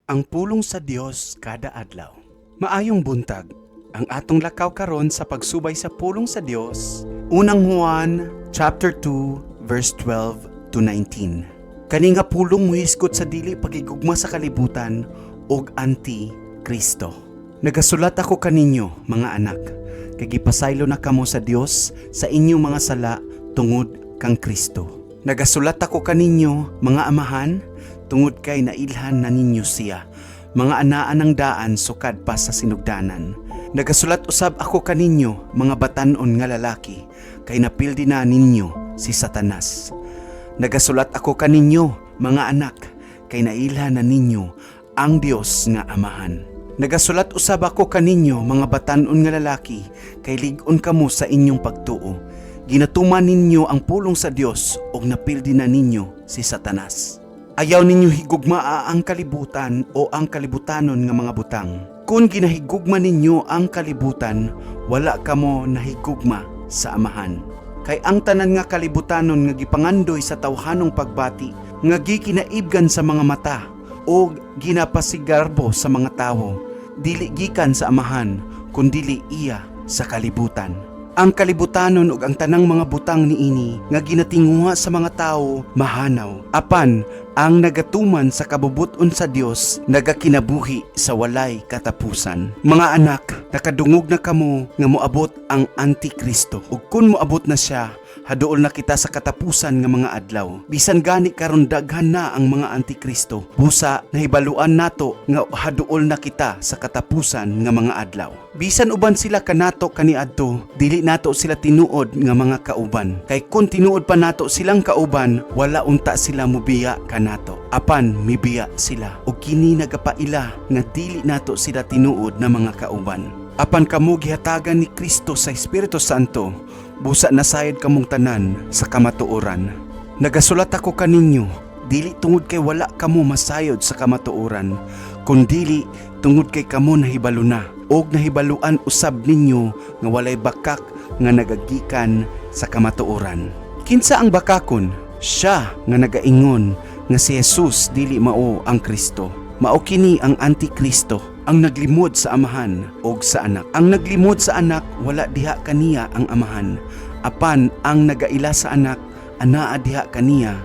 Ang pulong sa Dios kada adlaw. Maayong buntag, ang atong lakaw karon sa pagsubay sa pulong sa Dios. Unang Juan chapter 2 verse 12 to 19. Kani nga pulong muhisgot sa dili pagigugma sa kalibutan ug anti-Kristo. Nagasulat ako kaninyo, mga anak, kay gipasaylo na kamo sa Dios sa inyong mga sala tungod kang Kristo. Nagasulat ako kaninyo, mga amahan, tungod kay nailhan na ninyo siya, mga anaan ng daan sukad pa sa sinugdanan. Nagasulat usab ako kaninyo, mga batan-on nga lalaki, kay napildi na ninyo si Satanas. Nagasulat ako kaninyo, mga anak, kay nailhan na ninyo ang Dios nga amahan. Nagasulat usab ako kaninyo, mga batan-on nga lalaki, kay lig-on kamo sa inyong pagtuo. Ginatuman ninyo ang pulong sa Dios ug napildi na ninyo si Satanas. Ayaw ninyo higugmaa ang kalibutan o ang kalibutanon nga mga butang. Kung ginahigugma ninyo ang kalibutan, wala kamo nahigugma sa amahan. Kay ang tanan nga kalibutanon nga gipangandoy sa tawhanong pagbati, nga gikinaibgan sa mga mata o ginapasigarbo sa mga tawo, dili gikan sa amahan, kundili iya sa kalibutan. Ang kalibutanon ug ang tanang mga butang niini nga ginatinguha sa mga tawo mahanaw, apan ang nagatuman sa kabubuton sa Dios nagakinabuhi sa walay katapusan. Mga anak, nakadungog na kamo nga moabot ang Antikristo, ug kun moabot na siya, haduol na kita sa katapusan nga mga adlaw. Bisan gani karon daghan na ang mga Antikristo, busa nahibaluan nato nga haduol na kita sa katapusan nga mga adlaw. Bisan uban sila kanato kaniadto, dili nato sila tinuod nga mga kauban. Kay kun tinuod pa nato silang kauban, wala unta sila mubiya kanato. Apan mibiya sila, ug kini nagapaila nga dili nato sila tinuod na mga kauban. Apan kamo gihatagan ni Kristo sa Espiritu Santo, busa nasayad kamong tanan sa kamatuoran. Nagasulat ako kaninyo, dili tungod kay wala kamo masayod sa kamatuoran, kundili tungod kay kamo nahibalo na, og nahibaluan usab ninyo nga walay bakak nga nagagikan sa kamatuoran. Kinsa ang bakakon? Siya nga nagaingon nga si Jesus dili mao ang Kristo. Mao kini ang Antikristo, ang naglimod sa amahan og sa anak. Ang naglimod sa anak, wala diha kaniya ang amahan. Apan ang nagaila sa anak, anaa diha kaniya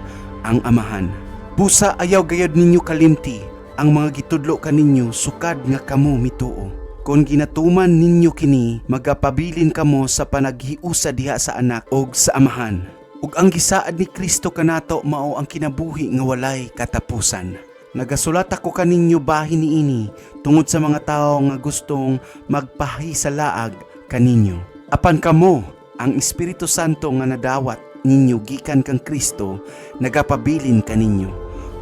ang amahan. Busa ayaw gayud ninyo kalimti ang mga gitudlo kaninyo sukad nga kamo mituo. Kung ginatuman ninyo kini, magapabilin kamo sa panaghiusa diha sa anak og sa amahan. Ug ang gisaad ni Kristo kanato mao ang kinabuhi nga walay katapusan. Nagasulat ako kaninyo bahin niini tungod sa mga tawo nga gustong magpahisalaag kaninyo. Apan kamo, ang Espiritu Santo nga nadawat ninyo gikan kang Kristo, nagapabilin kaninyo.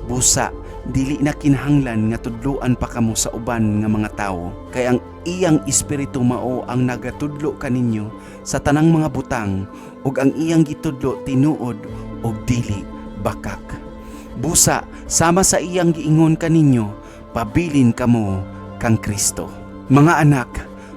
Busa, dili na kinahanglan nga tudloan pa kamo sa uban nga mga tawo, kay ang iyang Espiritu mao ang nagatudlo kaninyo sa tanang mga butang, ug ang iyang gitudlo tinuod og dili bakak. Busa, sama sa iyang giingon kaninyo, pabilin kamo kang Kristo. Mga anak,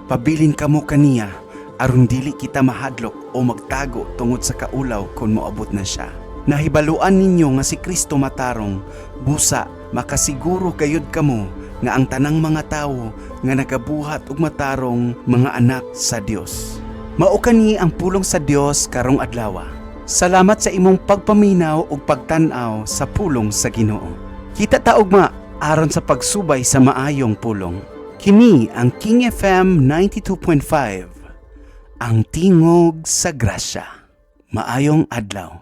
pabilin kamo kaniya, aron dili kita mahadlok o magtago tungod sa kaulaw kung moabot na siya. Nahibaluan ninyo nga si Kristo matarong, busa makasiguro gayud kamo nga ang tanang mga tawo nga nagabuhat og matarong mga anak sa Dios. Mao kani ang pulong sa Dios karong adlaw. Salamat sa imong pagpaminaw ug pagtan-aw sa pulong sa Ginoo. Kita ta ugma aron sa pagsubay sa maayong pulong. Kini ang King FM 92.5, ang tingog sa grasya. Maayong adlaw.